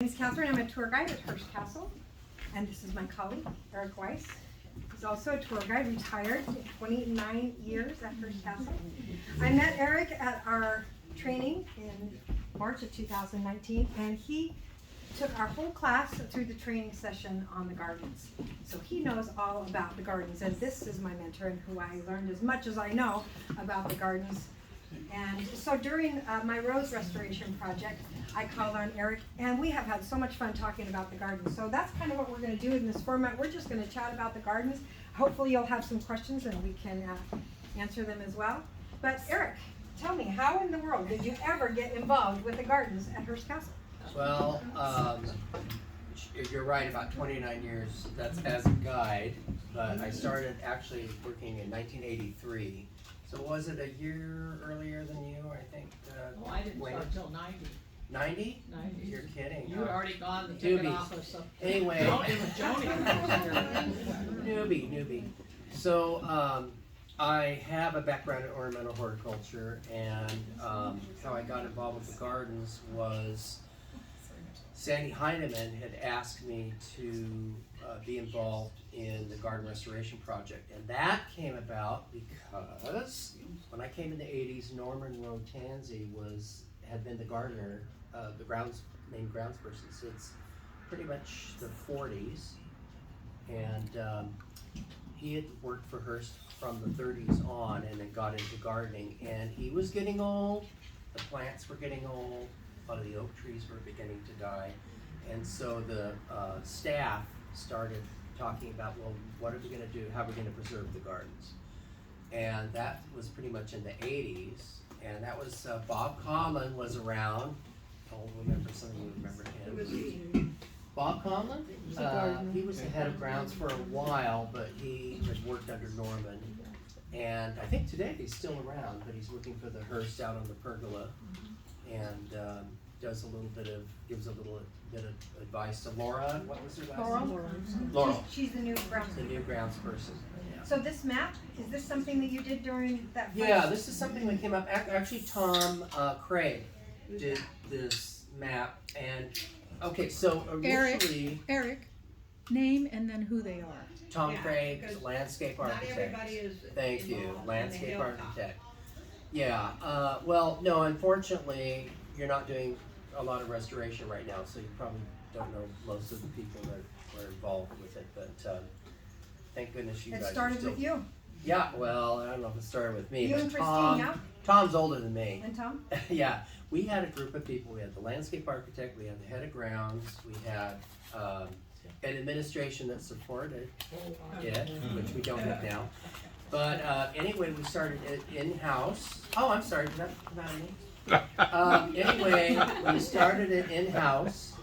My name is Catherine. I'm a tour guide at Hearst Castle, and this is my colleague, Eric Weiss. He's also a tour guide, retired, 29 years at Hearst Castle. I met Eric at our training in March of 2019, and he took our whole class through the training session on the gardens. So he knows all about the gardens, and this is my mentor and who I learned as much as I know about the gardens. And so during my rose restoration project, I called on Eric, and we have had so much fun talking about the gardens. So that's kind of what we're going to do in this format. We're just going to chat about the gardens. Hopefully you'll have some questions and we can answer them as well. But Eric, tell me, how in the world did you ever get involved with the gardens at Hearst Castle? Well, you're right, about 29 years, that's as a guide, but I started actually working in 1983. So was it a year earlier than you, I think? Well, I didn't start until 90. 90? 90. You're kidding. You had already gone the ticket Newbies. office. So. Anyway. No, it was Joni that was here. Newbie. So I have a background in ornamental horticulture, and how I got involved with the gardens was Sandy Heineman had asked me to be involved in the garden restoration project, and that came about because when I came in the 80s, Norman Rotanzi had been the gardener, the main groundsperson since pretty much the 40s, and he had worked for Hearst from the 30s on, and then got into gardening, and he was getting old, the plants were getting old, a lot of the oak trees were beginning to die, and so the staff started talking about, well, what are we going to do? How are we going to preserve the gardens? And that was pretty much in the 80s, and that was Bob Conlon was around. I'll remember, some of you remember him. Who was he? Bob Conlon? He was the head of grounds for a while, but he had worked under Norman. And I think today he's still around, but he's working for the Hearst out on the pergola, and gives a little bit of advice to Laura. What was her last name? Laurel. She's the new grounds. The new grounds person. Yeah. So this map, is this something that you did during that? Yeah, this is something that came up. Actually, Tom Craig did this map, and okay, so originally Eric, name and then who they are. Tom Yeah, Craig, because landscape Not architect. everybody is. Thank you, involved in the landscape hilltop. architect. Yeah, well, no, unfortunately, you're not doing a lot of restoration right now, so you probably don't know most of the people that were involved with it, but thank goodness you It guys are started still. with you. Yeah, well, I don't know if it started with me, You but and Christine, Tom, yeah? Tom's older than me. And Tom? Yeah, we had a group of people. We had the landscape architect, we had the head of grounds, we had an administration that supported it, which we don't have now. But anyway, we started it in-house. Oh, I'm sorry, did that come out of me? Anyway, we started it in-house,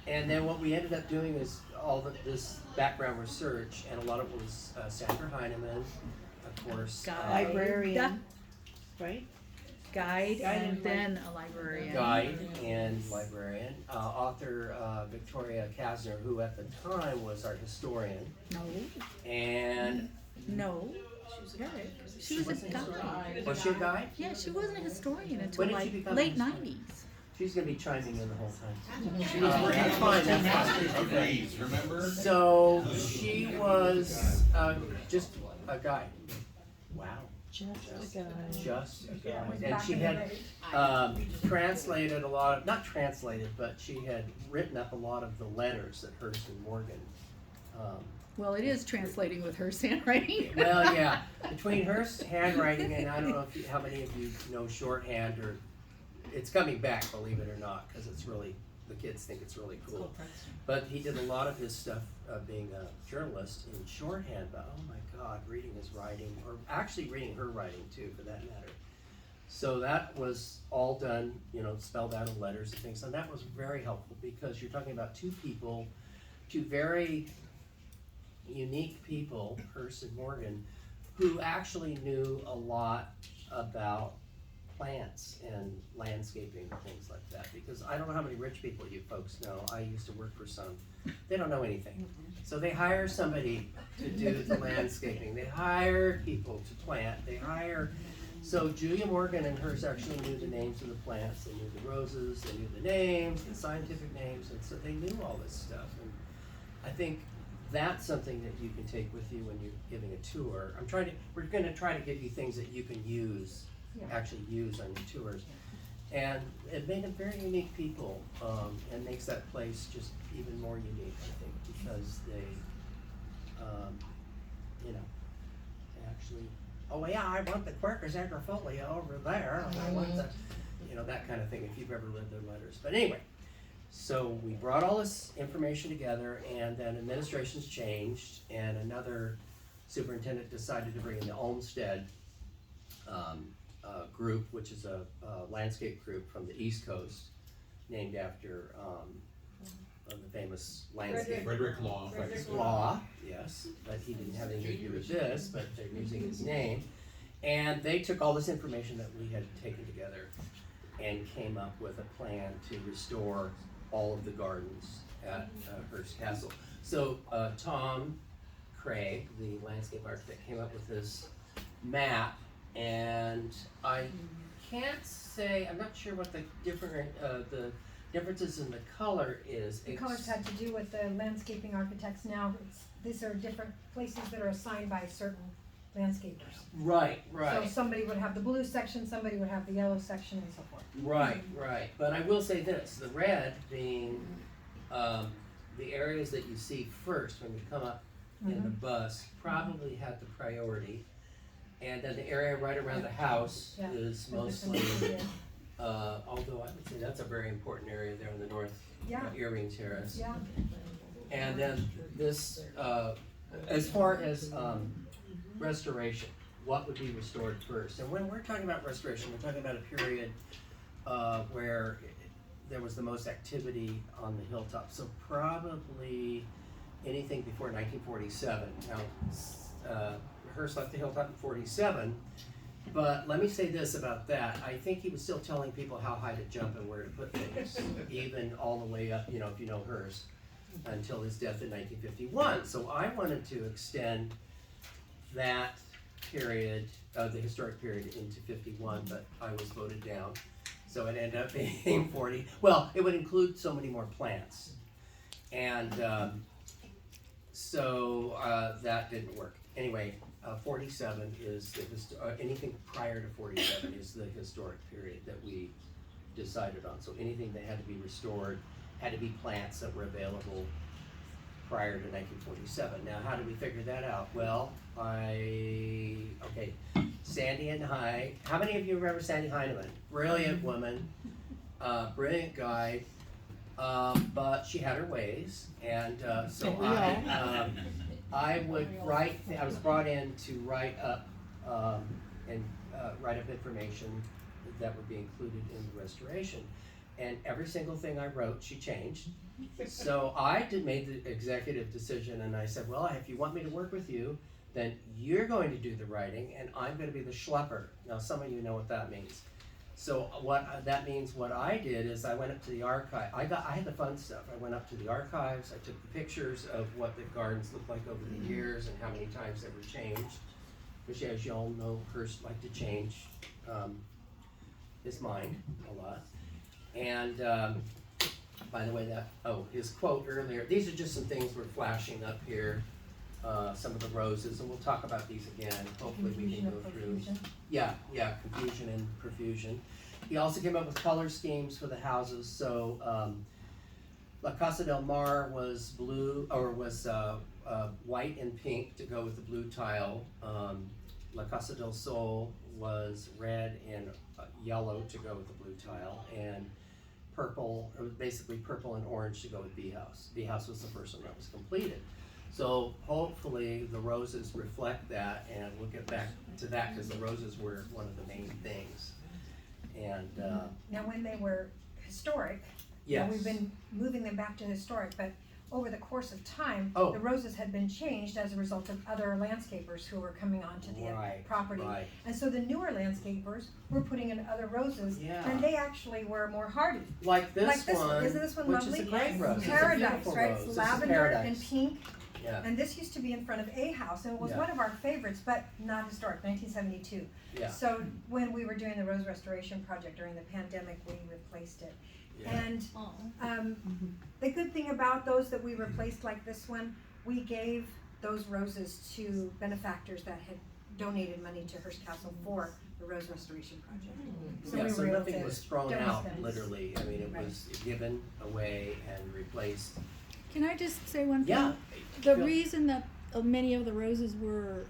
and then what we ended up doing is all this background research, and a lot of it was Sandra Heineman, of course. Librarian, right? Guide and and then a librarian. Guide and librarian, author Victoria Kasner, who at the time was our historian, No, and no. She was a wasn't guide. was she a guide? Yeah, she wasn't a historian until When did she like become a late historian? 90s. She's gonna be chiming in the whole time. She was working That's fine, that's fine. Okay. remember? So she was just a guide. Wow. Just a guy. Just a Yeah, it was guide. And back she in the had day. translated a lot of, not translated, but she had written up a lot of the letters that Hearst and Morgan. Well, it is translating with her handwriting. Well, yeah, between Hearst's handwriting and I don't know how many of you know shorthand, or it's coming back, believe it or not, because it's really, the kids think it's really cool. But he did a lot of his stuff being a journalist in shorthand, but oh my God, reading his writing, or actually reading her writing too, for that matter. So that was all done, spelled out in letters and things, and that was very helpful because you're talking about two people, two very unique people, Hearst and Morgan, who actually knew a lot about plants and landscaping and things like that, because I don't know how many rich people you folks know. I used to work for some. They don't know anything. So they hire somebody to do the landscaping. They hire people to plant. They hire So Julia Morgan and hers actually knew the names of the plants, they knew the roses, they knew the names, the scientific names, and so they knew all this stuff. And I think that's something that you can take with you when you're giving a tour. We're gonna try to give you things that you can use, Yeah. actually use on your tours. And it made them very unique people, and makes that place just even more unique, I think, because they, you know, they actually, oh yeah, I want the Quercus agrifolia over there, and I want the, you know, that kind of thing, if you've ever read their letters. But anyway, so we brought all this information together, and then administrations changed, and another superintendent decided to bring in the Olmsted group, which is a landscape group from the East Coast, named after the famous landscape. Frederick Law. Law, yes, but he didn't have anything to do with this, but they're using his name. And they took all this information that we had taken together and came up with a plan to restore all of the gardens at Hearst Castle. So Tom Craig, the landscape architect, came up with this map, and I can't say, I'm not sure what the differences in the color is. The colors had to do with the landscaping architects now. These are different places that are assigned by certain landscapers. Right, So right. somebody would have the blue section, somebody would have the yellow section, and so forth. Right, right. But I will say this, the red being the areas that you see first when you come up in the bus probably had the priority. And then the area right around the house Yeah. is mostly, although I would say that's a very important area there in the north, Yeah. Earring Terrace. Yeah, And then this, as far as restoration, what would be restored first? And when we're talking about restoration, we're talking about a period where there was the most activity on the hilltop. So probably anything before 1947. Now, Hearst left the hilltop in 47, but let me say this about that. I think he was still telling people how high to jump and where to put things, even all the way up, you know, if you know Hearst, until his death in 1951. So I wanted to extend that period, the historic period, into 51, but I was voted down. So it ended up being 40. Well, it would include so many more plants. And so that didn't work. Anyway, 47 is anything prior to 47 is the historic period that we decided on. So anything that had to be restored had to be plants that were available prior to 1947. Now, how did we figure that out? Well, Sandy and how many of you remember Sandy Heinemann? Brilliant woman, brilliant guide, but she had her ways, and so I was brought in to write up information that would be included in the restoration. And every single thing I wrote, she changed. So I made the executive decision, and I said, well, if you want me to work with you, then you're going to do the writing, and I'm going to be the schlepper. Now, some of you know what that means. So what that means, what I did is I went up to the archive. I had the fun stuff. I went up to the archives. I took the pictures of what the gardens looked like over the years and how many times they were changed. Which, as you all know, Hearst liked to change his mind a lot. And by the way, his quote earlier, these are just some things we're flashing up here. Some of the roses, and we'll talk about these again. Hopefully we can go through. Yeah, confusion and profusion. He also came up with color schemes for the houses. So La Casa del Mar was blue, or was white and pink to go with the blue tile. La Casa del Sol was red and yellow to go with the blue tile, and purple, or basically purple and orange to go with Bee House. Bee House was the first one that was completed. So hopefully the roses reflect that, and we'll get back to that because the roses were one of the main things. And now when they were historic, yes, we've been moving them back to historic, but over the course of time, Oh. the roses had been changed as a result of other landscapers who were coming onto the property. Right. And so the newer landscapers were putting in other roses, Yeah. and they actually were more hardy. Like this one, Isn't this one which lovely? is a great rose. It's a Paradise, beautiful right? rose. It's This is lavender paradise. and pink, Yeah. And this used to be in front of a house, and it was Yeah. one of our favorites, but not historic, 1972. Yeah. So when we were doing the rose restoration project during the pandemic, we replaced it. Yeah. And the good thing about those that we replaced, like this one, we gave those roses to benefactors that had donated money to Hearst Castle for the rose restoration project. Yeah, we so were able nothing to was thrown donate out, them. literally. I mean, it Right. was given away and replaced. Can I just say one thing? Yeah. The Feel- reason that many of the roses were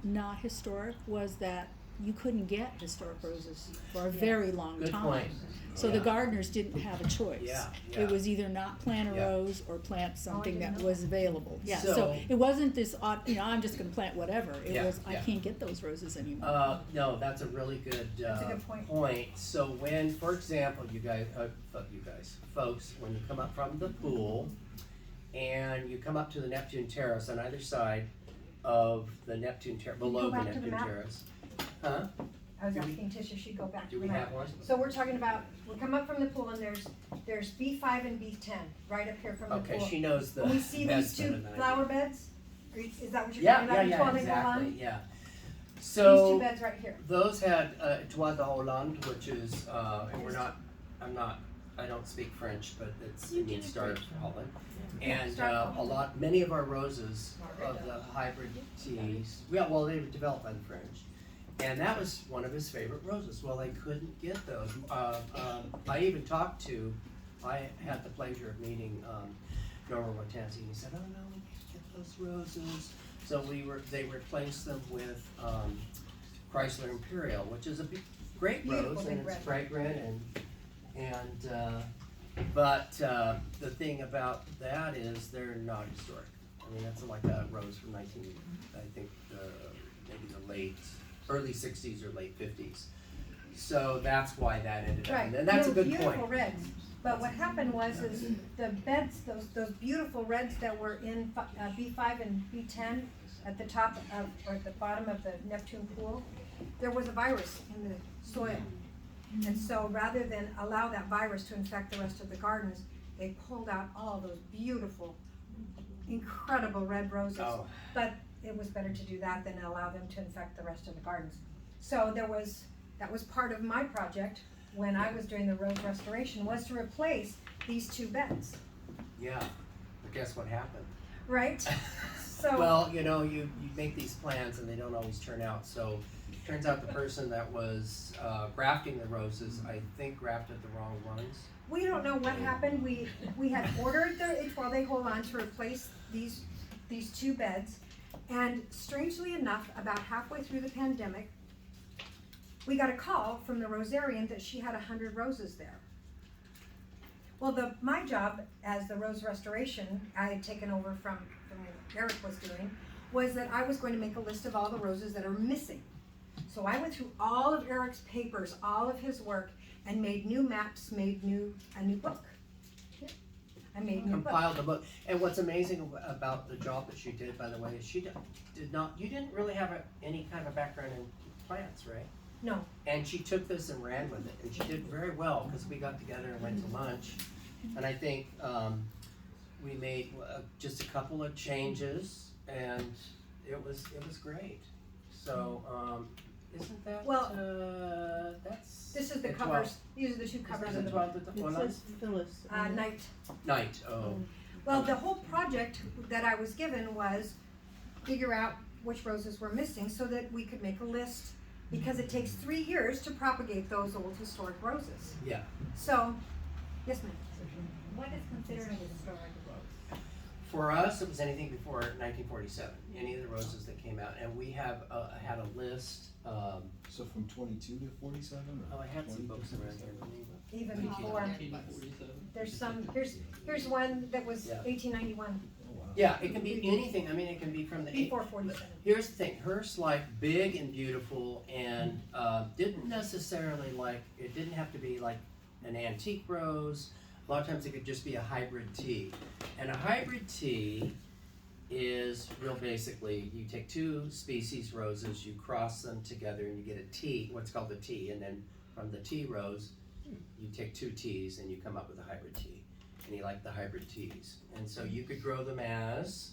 not historic was that you couldn't get historic roses for a very long Good time. point. So the Yeah. gardeners didn't have a choice. Yeah, yeah. It was either not plant a Yeah. rose or plant something didn't that know was available. Yeah, So- so it wasn't this odd, I'm just gonna plant whatever. It Yeah, was, I yeah. can't get those roses anymore. No, that's a really good, That's a good point. So when, for example, folks, when you come up from the pool and you come up to the Neptune Terrace on either side of the Neptune Terrace, below the back to the Neptune map? Terrace. Huh? I was Do we- asking Tisha, she'd go back to Do the we map. have one? So we're talking about, we come up from the pool and there's B5 and B10, right up here from the pool. Okay, she knows the When we see best these better two than I do. flower beds, is that what you're Yeah, talking about? yeah, The yeah, Toile de exactly, Holland? yeah. These So. two beds right here. Those had Toile de Holland, which is, and I don't speak French, but it means Star of Holland. And Star of Holland. many of our roses of the hybrid teas, they were developed by the French. And that was one of his favorite roses. Well, they couldn't get those. I even I had the pleasure of meeting Norman Watanzi, and he said, oh no, we can't get those roses. So they replaced them with Chrysler Imperial, which is a great Beautiful rose, big and it's red. fragrant, but the thing about that is they're not historic. I mean, that's like a rose from maybe the early 60s or late 50s. So that's why that ended up, Right, and that's a they were good point. beautiful reds. But what happened was the beds, those beautiful reds that were in B5 and B10 at the top of, or at the bottom of the Neptune pool, there was a virus in the soil. And so rather than allow that virus to infect the rest of the gardens, they pulled out all those beautiful, incredible red roses. Oh. But it was better to do that than allow them to infect the rest of the gardens. So that was part of my project when I was doing the rose restoration, was to replace these two beds, Yeah, but guess what happened? right? So. Well, you make these plans and they don't always turn out, so it turns out the person that was grafting the roses, I think grafted the wrong ones. We don't know what happened. We had ordered the Toile de Holland to replace these two beds, and strangely enough, about halfway through the pandemic, we got a call from the rosarian that she had 100 roses there. Well, my job as the rose restoration I had taken over from what Eric was doing, was that I was going to make a list of all the roses that are missing. So I went through all of Eric's papers, all of his work, and made new maps, a new book. I made a new book. Compiled the book. And what's amazing about the job that she did, by the way, is you didn't really have any kind of background in plants, right? No, And she took this and ran with it, and she did very well, because we got together and went to lunch, and I think we made just a couple of changes, and it was great. So, isn't that, Well, that's. this is the the covers, these are the two covers of the book. It says Phyllis. Night. Night, oh, Well, the whole project that I was given was figure out which roses were missing so that we could make a list, because it takes 3 years to propagate those old historic roses. yeah. So, yes ma'am. What is considered a historic rose? For us, it was anything before 1947, any of the roses that came out, and we have had a list. So from 22 to 47? Oh, I had some books around here. Even Thank you. before, 1947. there's some, here's one that was Yeah. 1891, Oh, wow. Yeah, it can be anything. I mean, it can be from the. before 47. Here's the thing, Hearst liked big and beautiful, and didn't necessarily it didn't have to be like an antique rose. A lot of times it could just be a hybrid tea. And a hybrid tea is real basically, you take two species roses, you cross them together and you get a tea, what's called a tea, and then from the tea rose, you take two teas and you come up with a hybrid tea. And he liked the hybrid teas. And so you could grow them as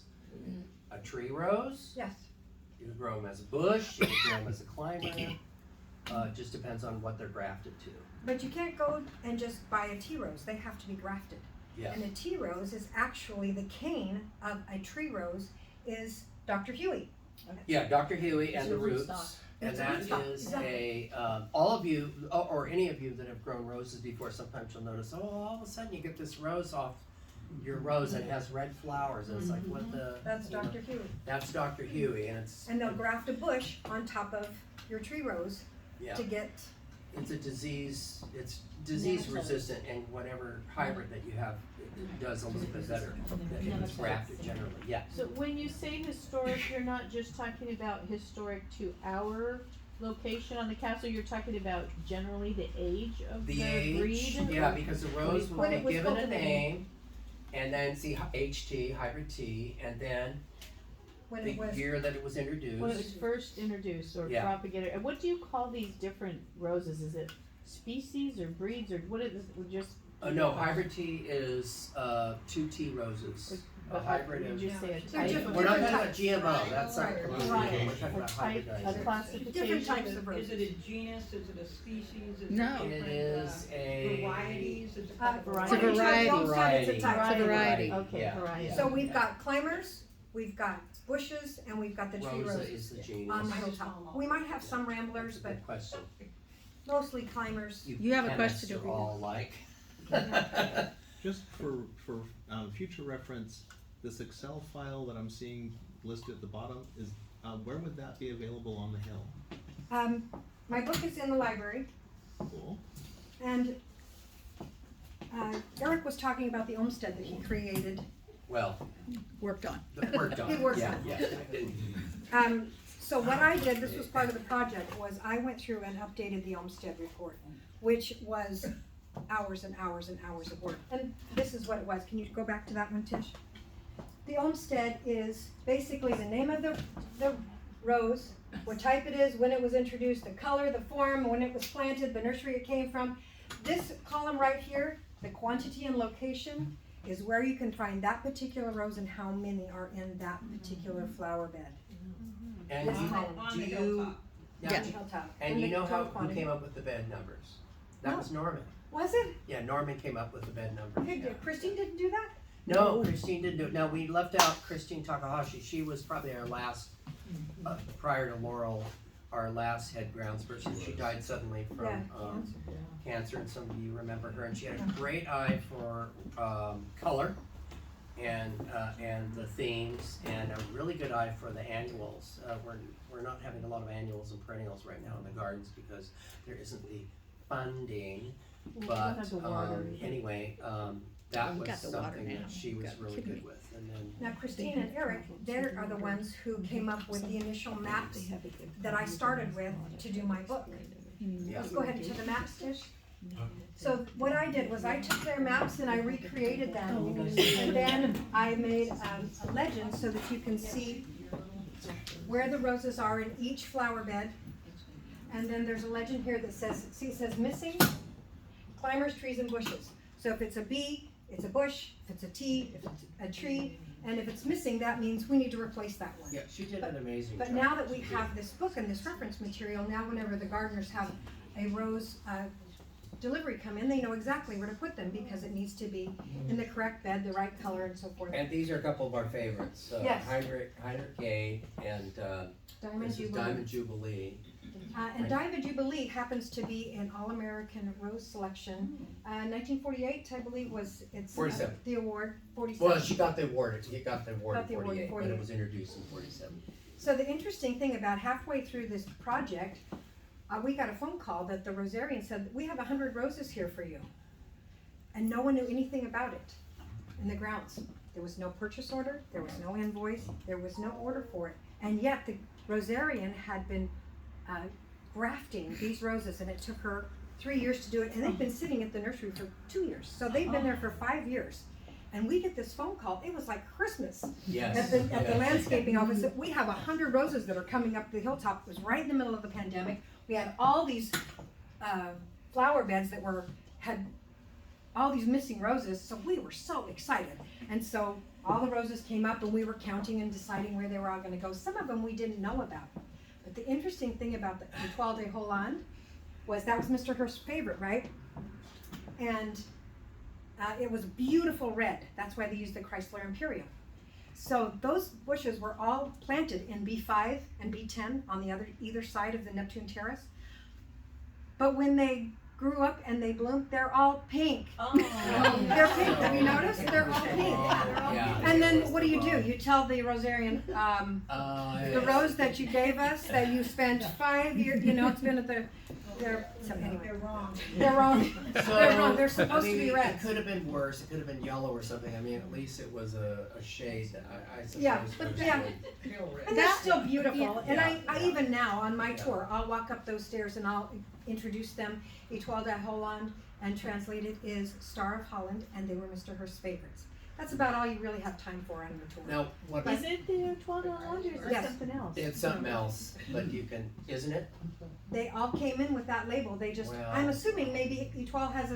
a tree rose, Yes. you can grow them as a bush, you can grow them as a climber. It just depends on what they're grafted to. But you can't go and just buy a tea rose. They have to be grafted. Yeah. And a tea rose is actually the cane of a tree rose is Dr. Huey. Yeah, Dr. Huey and It's the a roots. rootstock. And It's a that rootstock, is exactly. all of you, or any of you that have grown roses before, sometimes you'll notice, all of a sudden you get this rose off your rose and it has red flowers, and it's like, what the? That's you know, Dr. Huey. That's Dr. Huey, and it's, And they'll graft a bush on top of your tree rose yeah, to get, it's a disease, it's disease resistant, and whatever hybrid that you have, it does a little bit better than it's grafted generally, yeah. So when you say historic, you're not just talking about historic to our location on the castle, you're talking about generally the age of the The breed? age, yeah, because the rose will When be it was given a cultivated. name, and then see HT, hybrid T, and then when the it was, year that it was introduced. When it was first introduced or Yeah. propagated, and what do you call these different roses? Is it species or breeds or what is it, just? No, hybrid tea is 2 tea roses. A hybrid Did is. you say a They're type? different- We're not talking types. about GMO. That's not. Right. We're Right. talking A about type, a hybridizing. classification? different types of roses. Is it a genus, is it a species, is it No. It different, is a varieties, is it Uh, variety. according to the Variety. homestead, it's a Variety. type. It's a variety. Okay, Yeah. variety. So we've got climbers, we've got bushes, and we've got the tree Rosa roses is the genus. on the hilltop. We might have some ramblers, but Good question. mostly climbers. You have a chemists question are over here. all like. Just for future reference, this Excel file that I'm seeing listed at the bottom is, where would that be available on the Hill? My book is in the library, Cool. and Eric was talking about the homestead that he created. Well, Worked on. worked on. He worked Yeah, on. yeah. So what I did, this was part of the project, was I went through and updated the homestead report, which was hours and hours and hours of work. And this is what it was. Can you go back to that one, Tish? The homestead is basically the name of the rose, what type it is, when it was introduced, the color, the form, when it was planted, the nursery it came from. This column right here, the quantity and location, is where you can find that particular rose and how many are in that particular flower bed. And This you, column. on do the you, hilltop? yeah, On the hilltop. and the you know how, total who quantity. came up with the bed numbers? That No. was Norman. Was it? Yeah, Norman came up with the bed numbers. Hey, yeah. Christine didn't do that? No, Christine didn't do it. Now, we left out Christine Takahashi. She was probably our last, prior to Laurel, our last head grounds person. She died suddenly from Yeah, cancer, and some of you remember her. And she had a great eye for color and the themes, and a really good eye for the annuals. We're not having a lot of annuals and perennials right now in the gardens because there isn't the funding. We don't But have the water either. anyway, that We was got the water something now. that she was Got really kidney. good with. And then Now Christine and Eric, they are the ones who came up with the initial maps that I started with to do my book. yeah, Let's go ahead and to the maps, Tish. So what I did was I took their maps and I recreated them. And then I made a legend so that you can see where the roses are in each flower bed. And then there's a legend here that says, see, it says missing climbers, trees, and bushes. So if it's a B, it's a bush. If it's a T, if it's a tree. And if it's missing, that means we need to replace that one. yeah, she did an amazing job. But now that we have this book and this reference material, now whenever the gardeners have a rose delivery come in, they know exactly where to put them because it needs to be in the correct bed, the right color, and so forth. And these are a couple of our favorites. Yes. Heinrich Gay and Diamond this is Jubilee. Diamond Jubilee. And Diamond Jubilee happens to be an All-American Rose Selection. 1948, I believe, was its 47. The award. 47. Well, she got the award. She got the award Got in the award in 48, but it 48. was introduced in 47. So the interesting thing about halfway through this project, we got a phone call that the Rosarian said, we have 100 roses here for you. And no one knew anything about it in the grounds. There was no purchase order, there was no invoice, there was no order for it. And yet the Rosarian had been grafting these roses, and it took her 3 years to do it, and they've been sitting at the nursery for 2 years. So they've been there for 5 years. And we get this phone call, it was like Christmas. Yes. At the yes. landscaping office, we have 100 roses that are coming up the hilltop. It was right in the middle of the pandemic. We had all these flower beds that had all these missing roses, so we were so excited. And so all the roses came up and we were counting and deciding where they were all gonna go. Some of them we didn't know about. But the interesting thing about the Étoile de Hollande was that was Mr. Hearst's favorite, right? And it was beautiful red. That's why they used the Chrysler Imperial. So those bushes were all planted in B5 and B10 on the either side of the Neptune Terrace. But when they grew up and they bloomed, they're all pink. Oh. They're pink. Have you noticed? They're all pink. Yeah. And then what do? You tell the Rosarian, the rose that you gave us, that you spent 5 years, it's been at so anyway. They're wrong. They're wrong. So, They're wrong. They're supposed to be It red. could have been worse. It could have been yellow or something. I mean, at least it was a shade that I suppose. Yeah, was but good. yeah. Real red. And they're still beautiful. Yeah. And I Yeah. even now on my tour, I'll walk up those stairs and I'll introduce them. Étoile de Hollande, and translated is Star of Holland, and they were Mr. Hearst's favorites. That's about all you really have time for on your tour. Now, what? Is it the Étoile de Hollande or is it Yes. something else? It's something else, but you can, isn't it? They all came in with that label. They just, Well- I'm assuming maybe Étoile has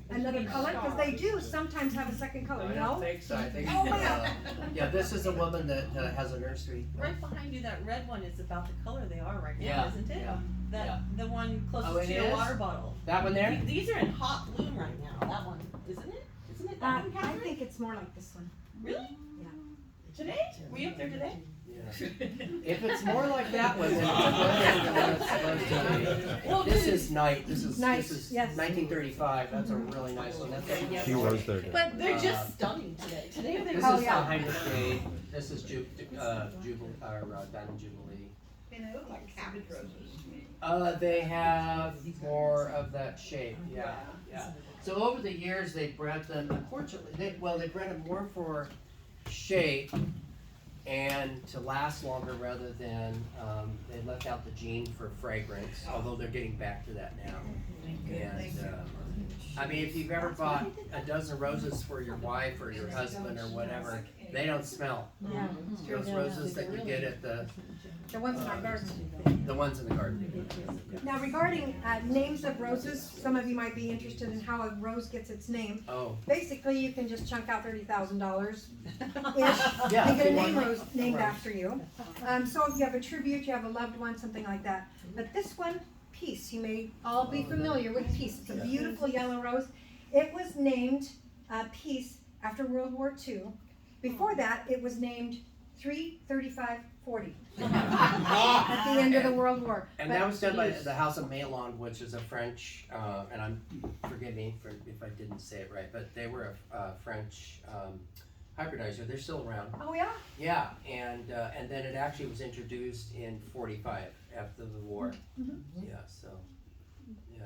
another color, because they do sometimes have a second color, I don't no? think so. I think. Oh, wow. Yeah, this is a woman that has a nursery. Right behind you, that red one is about the color they are right now, Yeah, isn't it? yeah, That, yeah. the one Oh, closest it to your is? water bottle. That one there? These are in hot bloom right now, that one, isn't it? Isn't it that one, I Catherine? think it's more like this one. Really? Yeah. Today? Were you up there today? Yeah. If it's more like that one, then it's closer to what it's supposed to Well, be. This is night. This is Nice, this is yes. 1935. That's a really nice one. That's a, She was there. But they're Uh, just stunning today. Today they This were. Oh, is yeah. Heinrich. This is Diamond Jubilee. And they look like cabbage roses. They have more of that shape. Yeah, yeah. So over the years, they bred them. Unfortunately, they bred them more for shape and to last longer rather than they left out the gene for fragrance. Although they're getting back to that now. And I mean, if you've ever bought a dozen roses for your wife or your husband or whatever, they don't smell. Yeah. Those roses that you get at the ones in our garden. the ones in the garden. Now regarding names of roses, some of you might be interested in how a rose gets its name. Oh, Basically, you can just chunk out $30,000 Yeah, and get a if you name want- rose named right. after you. So if you have a tribute, you have a loved one, something like that. But this one, Peace, you may all be familiar with Peace. It's a beautiful yellow rose. It was named Peace after World War II. Before that, it was named 33540 at the end of the World War. And But that was done by the House of Maillon, which is a French, and forgive me if I didn't say it right, but they were a French hybridizer. They're still around. Oh yeah? Yeah, and then it actually was introduced in '45 after the war. Mhm. Yeah, so yeah.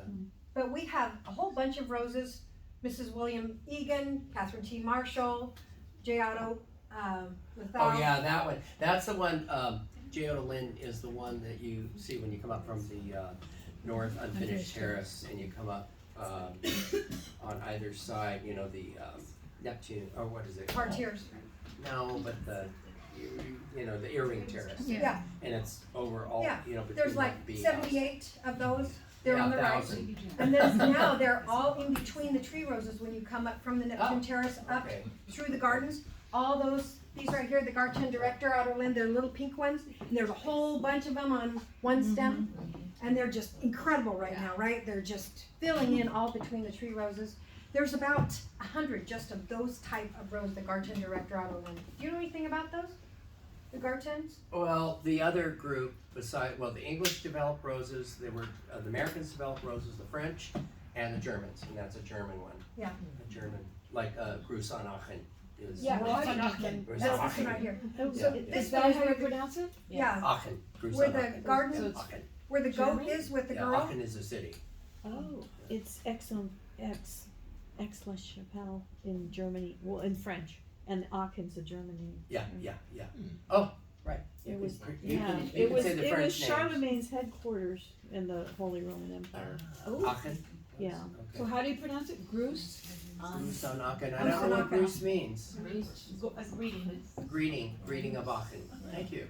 But we have a whole bunch of roses. Mrs. William Egan, Catherine T. Marshall, J. Otto Lithal. Oh yeah, that one. That's the one. Giotto Lynn is the one that you see when you come up from the north unfinished terrace, and you come up on either side. You know the Neptune, or what is it called? Cartiers. No, but the earring terrace. Yeah, And it's over all. Yeah, Between there's like the bee 78 of those. They're Yeah, on the right. 1,000. And there's now they're all in between the tree roses when you come up from the Neptune Oh, Terrace up okay. through the gardens. All those, these right here, the Garten Director Outer Lynn, they're little pink ones. And there's a whole bunch of them on one stem. And they're just incredible right now, right? They're just filling in all between the tree roses. There's about 100 just of those type of roses, the Garten Director Outer Lynn. Do you know anything about those? The Gartens? Well, the other group the English developed roses. They were the Americans developed roses, the French, and the Germans, and that's a German one. Yeah. A German, like Gruß an Aachen is. Yeah, Gruß that's an this one Aachen. right here. Oh, So Yeah. this is one that is how you where pronounce it? yeah, Aachen. Gruß where an the Aachen. garden, Aachen. where the goat German? is with the Yeah, girl. Aachen is a city. Oh, it's Aix-la Chapelle in Germany, well, in French, and Aachen's a German name. Yeah. Oh, right. You It can was, pr- you yeah, can- you it can was, say the it was French names. Charlemagne's headquarters in the Holy Roman Empire. Aachen? Yeah. So Okay. how do you pronounce it? Gruß? Gruß an Aachen. I Gruß don't an know what Aachen. Gruß means. Greeting. Greeting of Aachen. Thank you.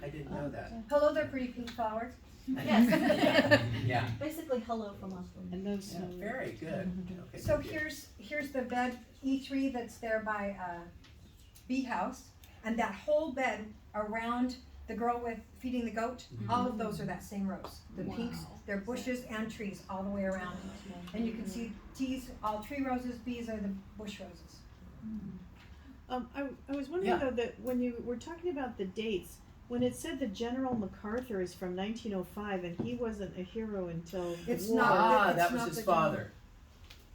I didn't know that. Hello there, pretty pink flowers. Yes. Yeah. Basically, hello from us. And those, Yeah, very good. Okay, So thank you. here's the bed E3 that's there by Bee House, and that whole bed around the girl with feeding the goat, all of those are that same rose. The pinks, they're bushes and trees all the way around. And you can see teas, all tree roses, bees are the bush roses. I was wondering Yeah. though that when you were talking about the dates, when it said that General MacArthur is from 1905 and he wasn't a hero until the It's war, not. It's that was not his the father.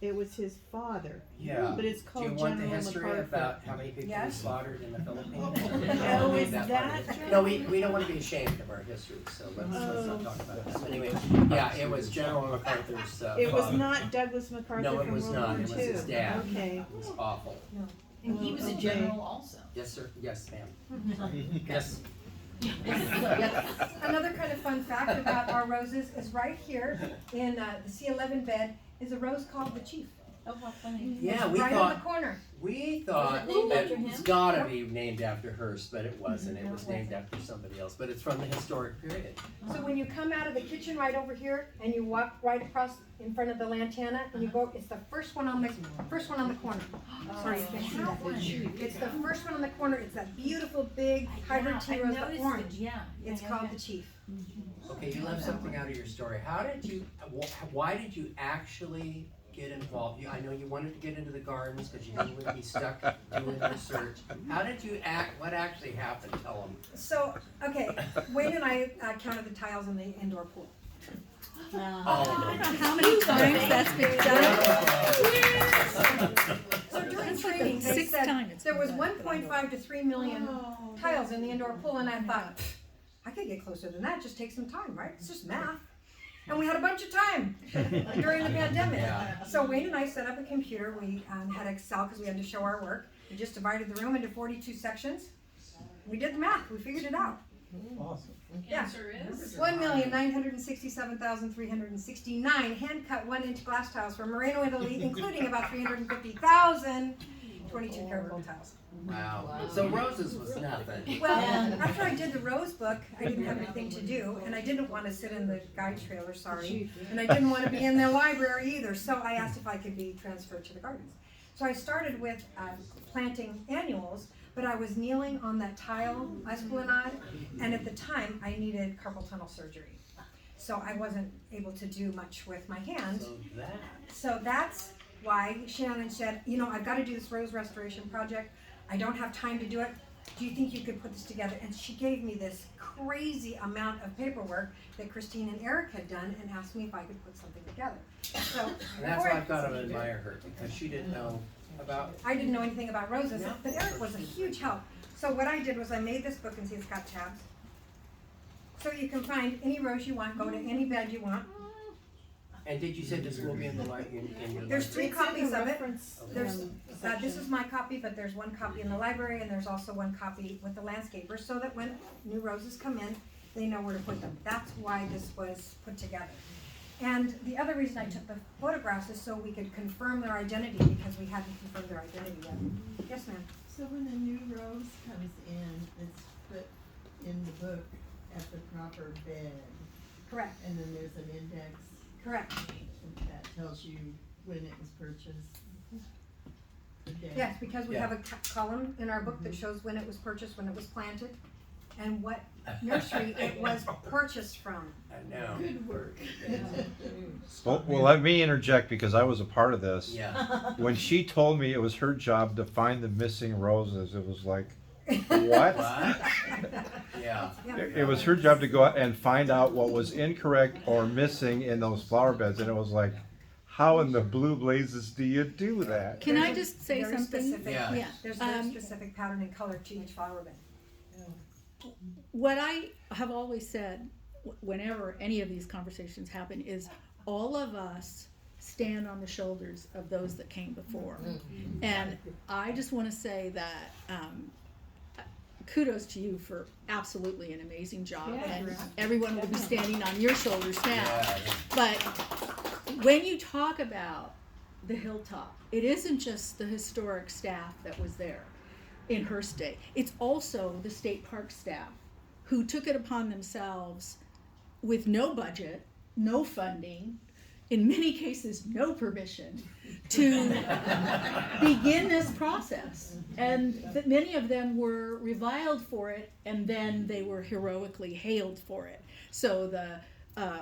it was his father. Yeah. But it's Do called you want the General history MacArthur. about how many people we Yes. slaughtered in the Philippines? Oh, Leave is part that of it. true? No, we don't want to be ashamed of our history, so let's not talk about that. Anyway, yeah, it was General MacArthur's It was father. not Douglas MacArthur No, it from was World not. War It was II. his dad. Okay. It was awful. And he was a Okay. general also. Yes, sir. Yes, ma'am. Yes. Another kind of fun fact about our roses is right here in the C11 bed is a rose called the Chief. Oh, how funny. Yeah, It's we right on the thought corner. named that after him? it's gotta be named after Hearst, but it wasn't. It was named after somebody else. But it's from the historic period. So when you come out of the kitchen right over here and you walk right across in front of the lantana and you go, it's the first one on the corner. Sorry, you can't see that. It's the first one on the corner. It's that beautiful big hybrid tea rose, the orange. Yeah. It's called the Chief. Okay, you left something out of your story. How did you? Why did you actually get involved? I know you wanted to get into the gardens because you didn't want to be stuck doing research. How did you act? What actually happened? Tell them. So, okay, Wayne and I counted the tiles in the indoor pool. Oh. How many times that's been done? So during That's like training, the they sixth said time it's there was been done. 1.5 to 3 million tiles in the indoor pool, and I thought, I could get closer than that, just take some time, right? It's just math. And we had a bunch of time during the pandemic. Yeah. So Wayne and I set up a computer. We had Excel because we had to show our work. We just divided the room into 42 sections. We did the math. We figured it out. Awesome. Yeah. Answer is? 1,967,369 hand-cut 1-inch glass tiles from Moreno, Italy, including about 350,000 22-karat gold tiles. Wow. So roses was nothing. Well, after I did the rose book, I didn't have anything to do, and I didn't want to sit in the guide trailer, sorry, and I didn't want to be in the library either, so I asked if I could be transferred to the gardens. So I started with planting annuals, but I was kneeling on that tile esplanade, and at the time, I needed carpal tunnel surgery. So I wasn't able to do much with my hand. So that's why Shannon said, you know, I've got to do this rose restoration project. I don't have time to do it. Do you think you could put this together? And she gave me this crazy amount of paperwork that Christine and Eric had done and asked me if I could put something together. So And that's why I've got to admire her, because she didn't know about. I didn't know anything about roses, but Eric was a huge help. So what I did was I made this book, and see it's got tabs. So you can find any rose you want, go to any bed you want. And did you say this will be in the in your There's 3 library? copies of it. Reference, There's, section. this is my copy, but there's 1 copy in the library, and there's also 1 copy with the landscaper, so that when new roses come in, they know where to put them. That's why this was put together. And the other reason I took the photographs is so we could confirm their identity, because we hadn't confirmed their identity yet. Yes, ma'am? So when a new rose comes in, it's put in the book at the proper bed, Correct, and then there's an index correct. that tells you when it was purchased. The date. Yes, because we Yeah. have a column in our book that shows when it was purchased, when it was planted, and what nursery it was purchased from. I know. Good work. Well, let me interject because I was a part of this. Yeah. When she told me it was her job to find the missing roses, it was like, what? Yeah. It was her job to go out and find out what was incorrect or missing in those flower beds, and it was like, how in the blue blazes do you do that? Can I There's a just say very something? specific- Yeah. Yeah. There's a very specific pattern and color to each flower bed. What I have always said, whenever any of these conversations happen, is all of us stand on the shoulders of those that came before. And I just want to say that kudos to you for absolutely an amazing job. And everyone will be standing on your shoulders now. Yeah. But when you talk about the hilltop, it isn't just the historic staff that was there in Hearst Day. It's also the state park staff who took it upon themselves with no budget, no funding, in many cases, no permission to begin this process. And that many of them were reviled for it, and then they were heroically hailed for it. So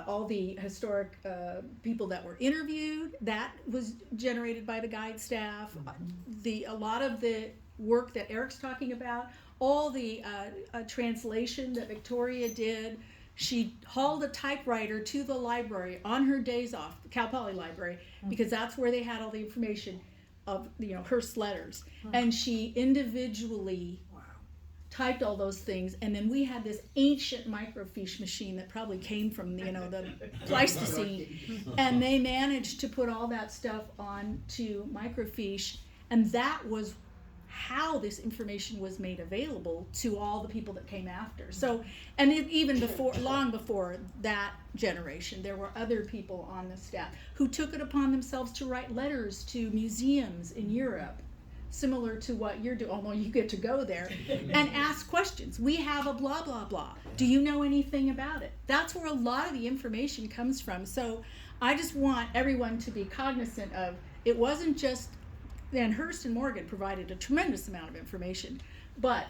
all the historic people that were interviewed, that was generated by the guide staff. A lot of the work that Eric's talking about, all the translation that Victoria did. She hauled a typewriter to the library on her days off, the Cal Poly Library, because that's where they had all the information of, Hearst letters. And she individually typed all those things, and then we had this ancient microfiche machine that probably came from, the Pleistocene, and they managed to put all that stuff onto microfiche, and that was how this information was made available to all the people that came after. So, and even long before that generation, there were other people on the staff who took it upon themselves to write letters to museums in Europe, similar to what you're doing, although you get to go there, and ask questions. We have a blah, blah, blah. Do you know anything about it? That's where a lot of the information comes from. So I just want everyone to be cognizant of, it wasn't just, and Hearst and Morgan provided a tremendous amount of information, but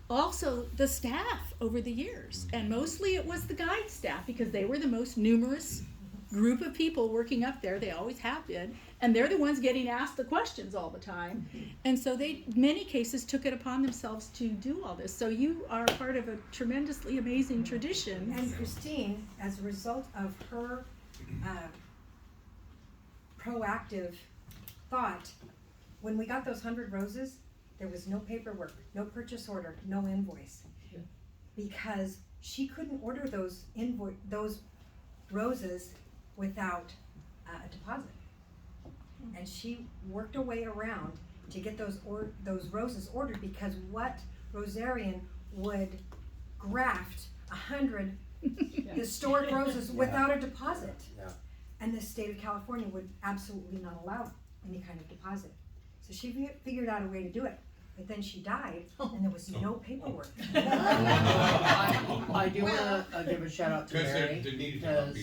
also the staff over the years. And mostly it was the guide staff, because they were the most numerous group of people working up there. They always have been, and they're the ones getting asked the questions all the time. And so they, many cases, took it upon themselves to do all this. So you are part of a tremendously amazing tradition. And Christine, as a result of her proactive thought, when we got those 100 roses, there was no paperwork, no purchase order, no invoice, because she couldn't order those roses without a deposit, and she worked her way around to get those roses ordered, because what rosarian would graft 100 historic roses without a deposit? And the state of California would absolutely not allow any kind of deposit. So she figured out a way to do it, but then she died, and there was no paperwork. I do want to give a shout out to Mary, because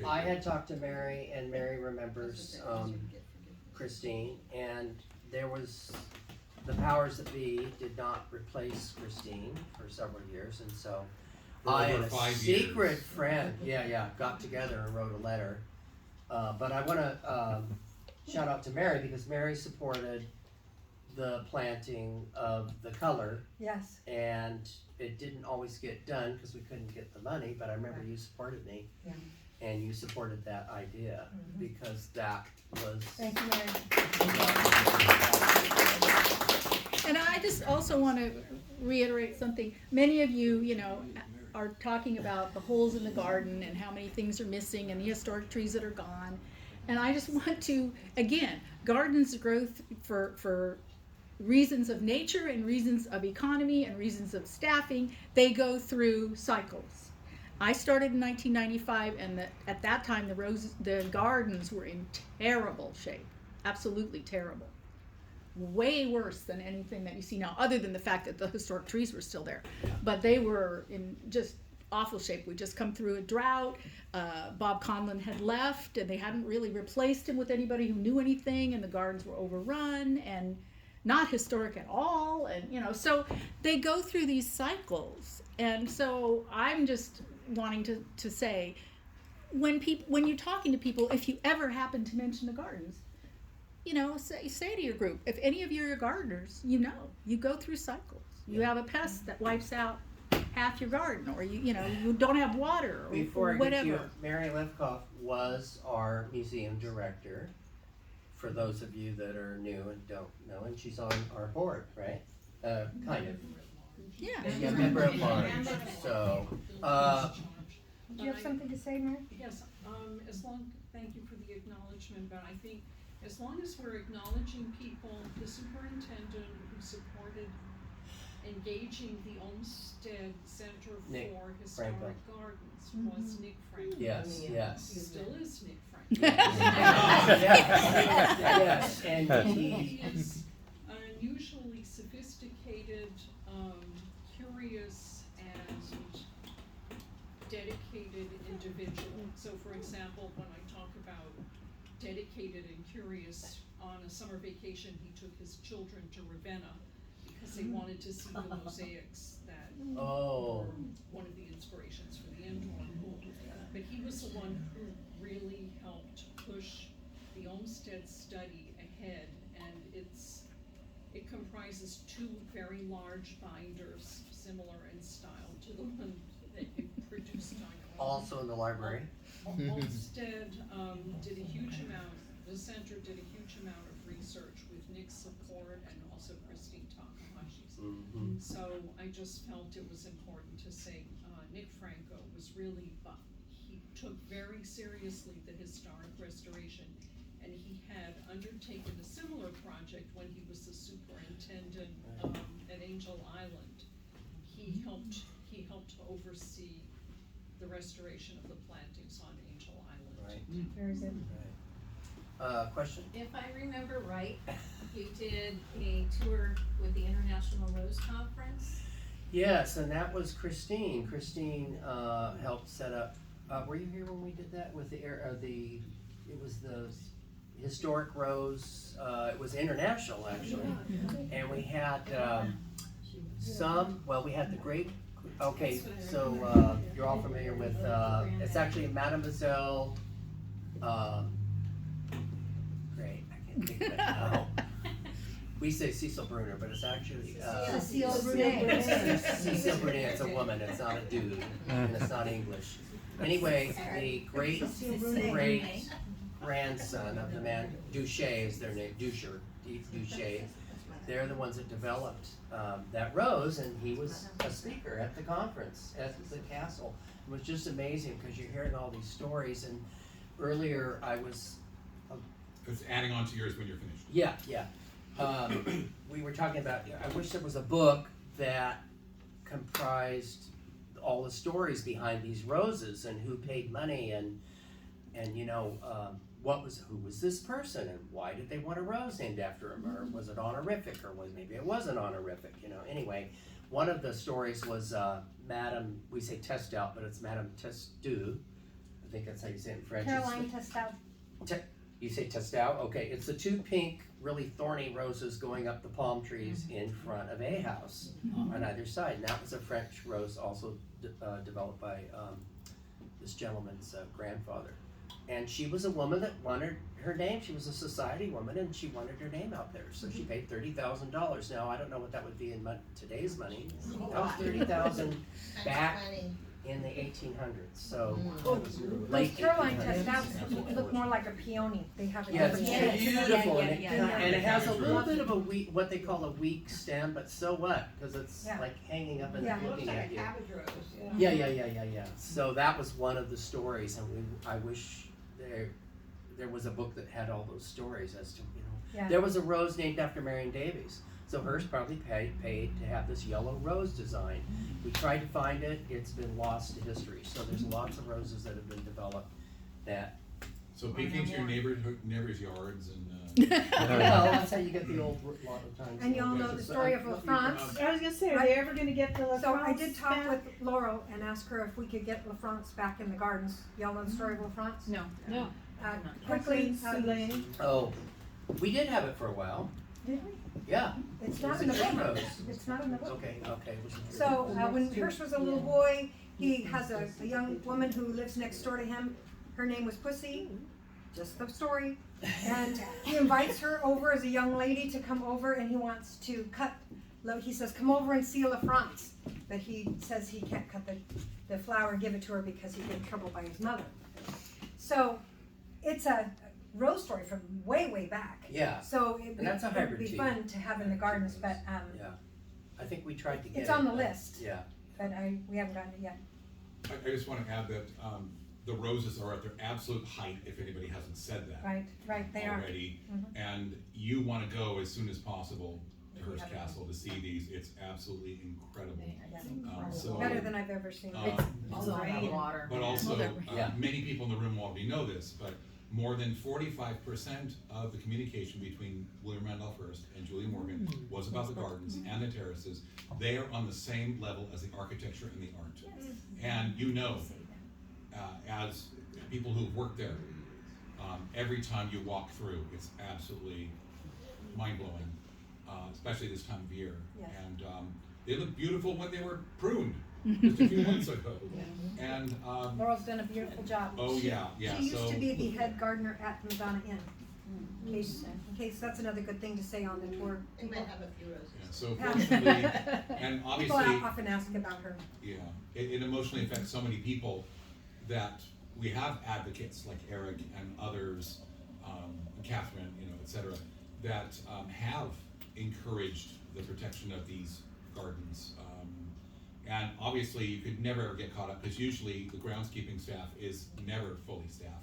I had talked to Mary, and Mary remembers Christine, and there was, the powers that be did not replace Christine for several years, and so I and a secret friend, got together and wrote a letter. But I want to shout out to Mary, because Mary supported the planting of the color. Yes. And it didn't always get done because we couldn't get the money, but I remember you supported me. Yeah. And you supported that idea, because that was... Thank you, Mary. And I just also want to reiterate something. Many of you, are talking about the holes in the garden and how many things are missing and the historic trees that are gone. And I just want to, again, gardens grow for reasons of nature and reasons of economy and reasons of staffing. They go through cycles. I started in 1995, and at that time the gardens were in terrible shape, absolutely terrible. Way worse than anything that you see now, other than the fact that the historic trees were still there. But they were in just awful shape. We just come through a drought. Bob Conlon had left, and they hadn't really replaced him with anybody who knew anything, and the gardens were overrun and not historic at all. And so they go through these cycles. And so I'm just wanting to say, when you're talking to people, if you ever happen to mention the gardens, say to your group, if any of you are gardeners, you go through cycles. You have a pest that wipes out half your garden, or you don't have water, or Before whatever. I get to you, Mary Lefkoff was our museum director, for those of you that are new and don't know, and she's on our board, right? Kind of. Yeah. Yeah, member at large. So, Do you have something to say, Mary? Yes, thank you for the acknowledgement, but I think as long as we're acknowledging people, the superintendent who supported engaging the Olmsted Center Nick for Historic Franco. Gardens was Nick Franco. Yes, yes. He still is Nick Franco. Yes, and He is an unusually sophisticated, curious, and dedicated individual. So for example, when I talk about dedicated and curious, on a summer vacation, he took his children to Ravenna because they wanted to see the mosaics that Oh. were one of the inspirations for the indoor pool. But he was the one who really helped push the Olmsted study ahead, and it comprises two very large binders, similar in style to the one that you produced on your own. Also in the library. Olmsted did a huge amount, the center did a huge amount of research with Nick's support and also Christine Takahashi's. Mm-hmm. So I just felt it was important to say Nick Franco was really, he took very seriously the historic restoration, and he had undertaken a similar project when he was the superintendent at Angel Island. He helped oversee the restoration of the plantings on Angel Island. Right. Very good. Question? If I remember right, you did a tour with the International Rose Conference. Yes, and that was Christine. Christine helped set up. Were you here when we did that with it was the historic rose. It was international actually, and we had we had the great. Okay, so you're all familiar with. It's actually Mademoiselle. Great, I can't think of it now. We say Cecil Bruner, but it's actually Cecile Brunet. Cecile Brunet. It's a woman. It's not a dude, and it's not English. Anyway, the great grandson of the man, Duché is their name, Duché. They're the ones that developed that rose, and he was a speaker at the conference at the castle. It was just amazing because you're hearing all these stories. And earlier I was. It's adding on to yours when you're finished. Yeah. We were talking about. I wish there was a book that comprised all the stories behind these roses and who paid money and who was this person and why did they want a rose named after him, or was it honorific, or maybe it wasn't honorific, Anyway, one of the stories was Madame, we say Testout, but it's Madame Testu. I think that's how you say it in French. Caroline Testout. You say Testout? Okay, it's the two pink, really thorny roses going up the palm trees in front of a house on either side. And that was a French rose also developed by this gentleman's grandfather. And she was a woman that wanted her name. She was a society woman, and she wanted her name out there. So she paid $30,000. Now, I don't know what that would be in today's money. That was $30,000 back in the 1800s. So late Caroline 1800s. Testout look more like a peony. They have a Yeah, it's different beautiful, Yeah. and it has a little bit of a weak, what they call a weak stem, but so what? Because it's Yeah. like hanging up and Yeah. looking at you. cabbage rose. Yeah. So that was one of the stories, and I wish there was a book that had all those stories as to, Yeah. There was a rose named after Marion Davies. So Hearst probably paid to have this yellow rose design. We tried to find it, it's been lost to history. So there's lots of roses that have been developed that. So peek into your neighbors' yards and. Well, that's how you get the old lot of times. And you all know the story of La France. I was gonna say, are they ever gonna get the La So I France did talk back? with Laurel and asked her if we could get La France back in the gardens. Y'all know the story of La France? No. Quickly, Soleil. Oh, we did have it for a while. did we? Yeah. It's It not was in a the tree book. rose. It's not in the book. Okay. It was a tree So rose. when Hearst was a little boy, he has a young woman who lives next door to him. Her name was Pussy, just the story. And he invites her over as a young lady to come over, and he wants to cut. He says, "Come over and see La France," but he says he can't cut the flower and give it to her because he'd get in trouble by his mother. So it's a rose story from way back. Yeah. So it And that's a would hybrid be tea. fun to have in the gardens, but Yeah. I think we tried to get it. it's on the but- list. Yeah. But we haven't gotten it yet. I just want to add that the roses are at their absolute height, if anybody hasn't said that Right, they are. already. Mhm. And you want to go as soon as possible to Hearst Castle to see these. It's absolutely incredible. So, Better than I've ever seen. uh, Also have water. But also, Yeah. many people in the room already know this, but more than 45% of the communication between William Randolph Hearst and Julia Morgan was about the gardens and the terraces. They are on the same level as the architecture and the art. And you know, as people who've worked there, every time you walk through, it's absolutely mind-blowing, especially this time of year. Yes. And they look beautiful when they were pruned just a few months ago. And Laurel's done a beautiful job. oh yeah, yeah. She used So to be the head gardener at Madonna Inn. In case that's another good thing to say on the tour. They might have a few roses. yeah, so fortunately, and People obviously, often ask about her. yeah, it emotionally affects so many people that we have advocates like Eric and others, Catherine, you know, et cetera, that have encouraged the protection of these gardens. And obviously, you could never ever get caught up because usually the groundskeeping staff is never fully staffed.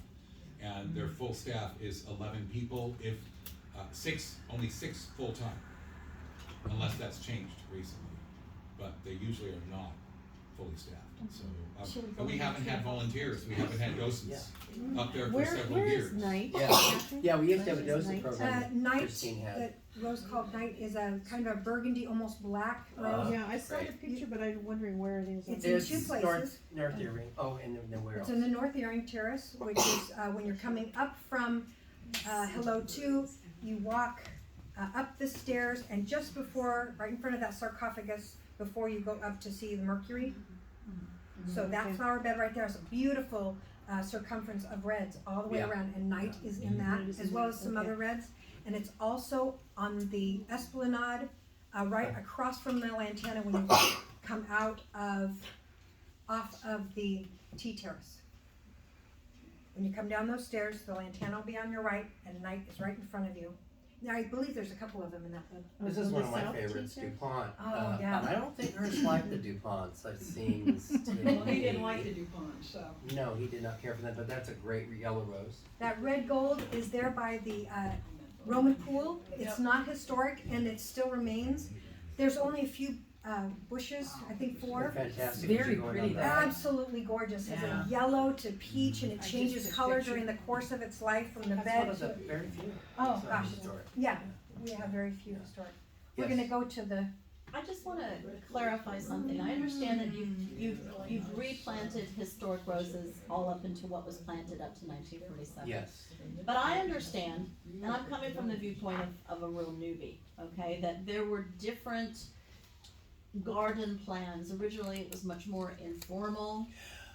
And their full staff is 11 people, if only six full-time, unless that's changed recently. But they usually are not fully staffed. So, and we haven't had volunteers, we haven't had docents up there for several years. Night? Yeah, we used to have a docent program. Night, Christine had. that Rose called Night, is a kind of a burgundy, almost black rose. Yeah, I saw the Right. picture, but I'm wondering where it is. It's in two places. North Earring. Oh, and then where It's else? in the North Earring Terrace, which is when you're coming up from Hello 2, you walk up the stairs, and just before, right in front of that sarcophagus, before you go up to see the Mercury. So that flower bed right there is a beautiful circumference of reds all the way Yeah. around, and Night is in that, as well as some other reds. And it's also on the esplanade, right across from the lantana when you come off of the T terrace. When you come down those stairs, the lantana will be on your right, and Night is right in front of you. Now, I believe there's a couple of them in that one. This is one of my favorites, DuPont. Oh, yeah. And I don't think Hearst liked the DuPonts. It seems to Well, he be- didn't like the DuPont, so. No, he did not care for them, but that's a great yellow rose. That red gold is there by the Roman pool. It's not historic, and it still remains. There's only a few bushes, I think 4. Fantastic. Very going on pretty, there. Absolutely gorgeous. It's a yellow to peach, and it changes color during the course of its life from the That's bed one of to. the very few. Oh, So gosh. historic. Yeah, we have very few historic. We're Yes. gonna go to the. I just wanna clarify something. I understand that you've replanted historic roses all up into what was planted up to 1947. Yes. But I understand, and I'm coming from the viewpoint of a real newbie, okay, that there were different garden plans. Originally, it was much more informal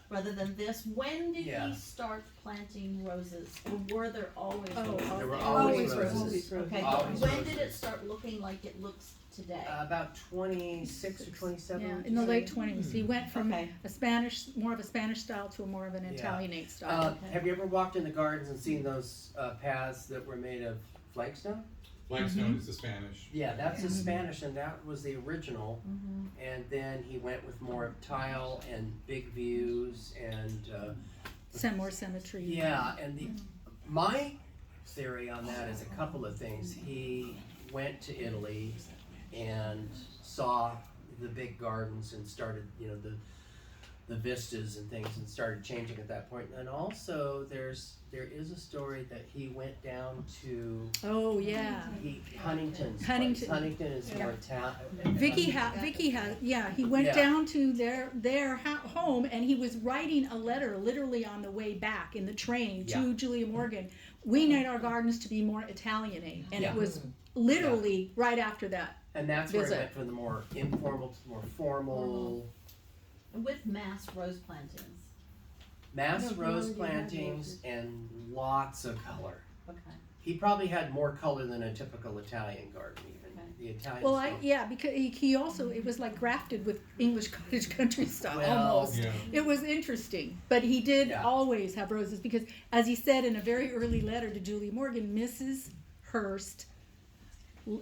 rather than this. When did Yeah. he start planting roses, or were there always roses? There were Always always roses. Okay, Always but when did it roses. start looking like it looks today? About 26 or 27. Yeah, would in you the say? late 20s. He went from Okay. more of a Spanish style to more of an Italianate style. Have you ever walked in the gardens and seen those paths that were made of flagstone? Flagstone is the Spanish. Yeah, that's the Spanish, and that was the original. Mhm. And then he went with more of tile and big views and Some more symmetry. yeah. And my theory on that is a couple of things. He went to Italy and saw the big gardens and started, you know, the vistas and things, and started changing at that point. And also, there is a story that he went down to Oh, yeah. Huntington's. Huntington. Place. Huntington is more Italian. Vicky has, yeah, he went Yeah. down to their home, and he was writing a letter literally on the way back in the train to Yeah. Julia Morgan. We need our gardens to be more Italianate, and Yeah. it was literally right after that. And that's where it Visit. went from the more informal to the more formal. With mass rose plantings. Mass No, rose we already had plantings and lots of color. Okay. He probably had more color than a typical Italian garden even. Okay. The Italians Well, don't. because he also, it was like grafted with English cottage country style Well, almost. Yeah. It was interesting, but he did Yeah. always have roses because, as he said in a very early letter to Julia Morgan, Mrs. Hearst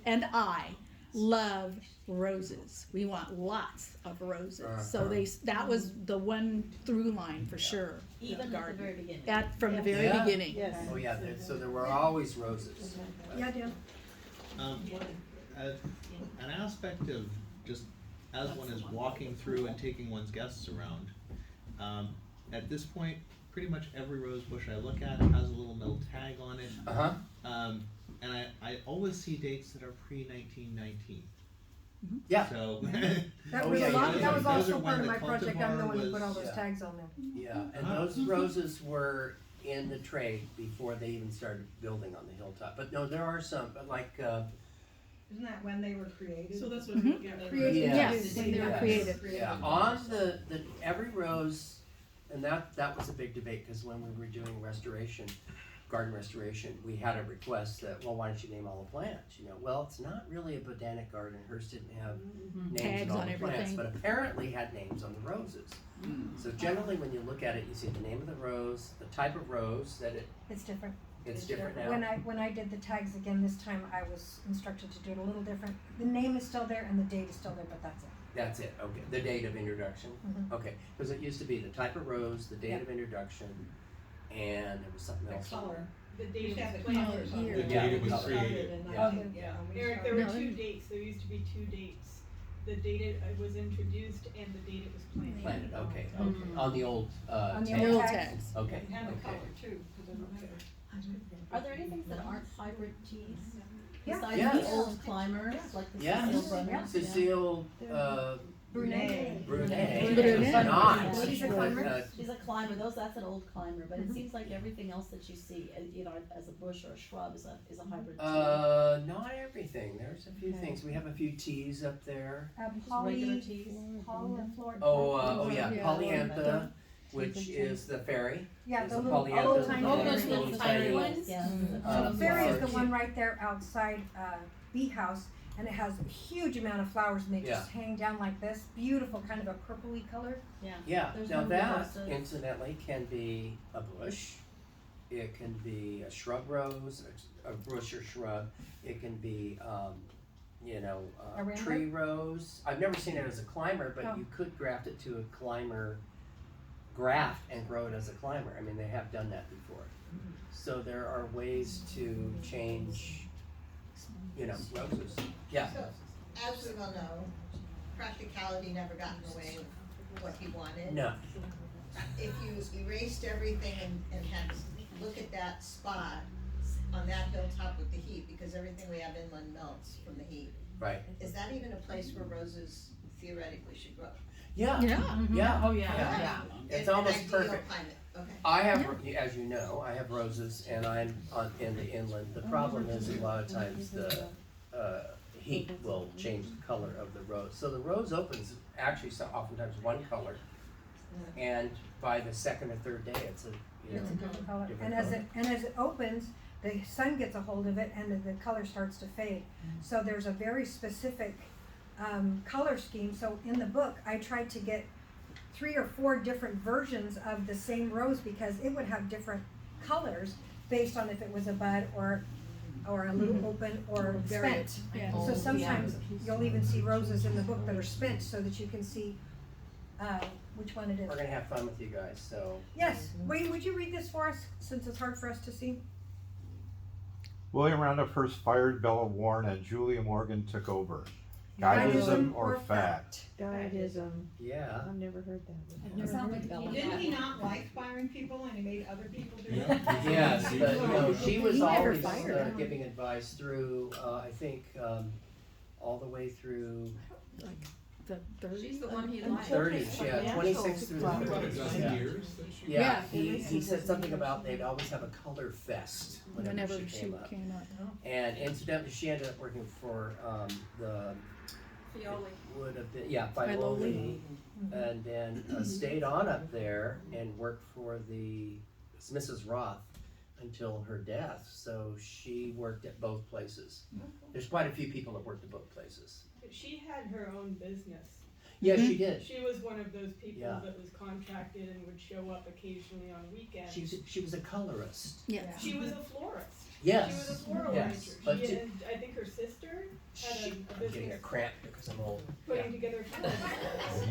and I love roses. We want lots of roses. So that was the one through line for sure. Even at the Garden. very beginning. From the very Yeah. beginning. Oh yeah, so there were always roses. Yeah, Dan. An aspect of just as one is walking through and taking one's guests around, at this point, pretty much every rose bush I look at has a little metal tag on it. Uh-huh. And I always see dates that are pre-1919. Yeah. So. That Oh, was yeah, a lot, yeah, that was those also are when part of the my project, I'm the one who cultivar put all was- those Yeah. tags on them. Yeah, and those roses were in the trade before they even started building on the hilltop. But no, there are some, but like, Isn't that when they were created? So that's what, Mhm. yeah. Created. Yes, when they were yes, created. Yeah, on the every rose, and that was a big debate, because when we were doing restoration, garden restoration, we had a request that, well, why don't you name all the plants, you know? Well, it's not really a botanic garden, Hearst didn't have names Tags on all on the plants, everything. but apparently had names on the roses. So generally, when you look at it, you see the name of the rose, the type of rose that It's different. it's different now. When I did the tags again this time, I was instructed to do it a little different. The name is still there and the date is still there, but that's it. That's it, okay, the date of introduction, Mhm. okay, because it used to be the type of rose, the date Yeah. of introduction, and there was something The else. color. The We date used to have of the plant. color. Oh, year. The date it was color. created. Yeah. Yeah. Eric, there were No, two that- dates, there used to be two dates. The date it was introduced and the date it was planted. Planted, okay, on the old, On the tag. old Old tags. tags. Okay, And the okay. color too, because I remember. Are there any things that aren't hybrid teas? Yeah. Besides Yes. the old climbers, like the Yes. Cecil brothers? Yeah. Cecile, Brunet. Brunet Brunet. is not. Yeah. She's a climber? She's a climber, that's an old climber, but it seems like everything else that you see, you know, as a bush or a shrub is a hybrid tea. Not everything, there's a few things, we have a few teas up there. Regular teas. Oh yeah, Yeah. Polyantha, which is the fairy. Yeah, Is the the little, polyantha. little tiny. Oh, those fairy. little tiny ones? Yeah. Fairy is the large. one right there outside, Bee House, and it has a huge amount of flowers and they just hang down like this, beautiful, kind of a purpley color. Yeah, There's now no that reverses. incidentally can be a bush, it can be a shrub rose, a bush or shrub, it can be, A rambler? tree rose. I've never seen it as a climber, but Oh. you could graft it to a climber graft and grow it as a climber. I mean, they have done that before. So there are ways to change, roses. Yeah. So, as we all know, practicality never got in the way of what he wanted. No. If you erased everything and had to look at that spot on that hilltop with the heat, because everything we have inland melts from the heat, Right. is that even a place where roses theoretically should grow? Yeah. Yeah. Yeah. Oh, yeah, Yeah. yeah. It's In an almost ideal perfect. climate, okay. I have, as you know, I have roses and I'm in the inland. The problem is a lot of times the heat will change the color of the rose. So the rose opens actually oftentimes one color, and by the second or third day, it's a It's a different color. different And as it opens, the sun gets a hold of it and the color starts to fade. So there's a very specific color scheme. So in the book, I tried to get 3 or 4 different versions of the same rose because it would have different colors based on if it was a bud or a little open or Very- spent. yeah. So sometimes you'll even see roses in the book that are spent so that you can see which one it is. We're gonna have fun with you guys, so. Yes, Wayne, would you read this for us, since it's hard for us to see? William Randolph Hearst fired Bella Warren and Julia Morgan took over. Guidism Guidism or or fact? Guidism. Yeah. I've never heard that. I've never heard that. Didn't he not like firing people and he made other people do it? Yes, but no, she was He never always fired her. giving advice through, I think, all the way through The 30s? She's the one he liked. 30s, yeah, 26 through the About a 30s. dozen Yeah. years that she. Yeah, he said something about they'd always have a color fest Whenever whenever she she came up. came up. And incidentally, she ended up working for the Fioli. would have been, yeah, Filoli, and then stayed on up there and worked for the Mrs. Roth until her death. So she worked at both places. There's quite a few people that worked at both places. She had her own business. Yeah, she did. She was one of those people Yeah. that was contracted and would show up occasionally on weekends. She was a colorist. Yes. She was a florist. Yes. She was a floral Yes, arranger. but She to- had, I think her sister had a I'm getting a business cramp because I'm old. putting together flowers.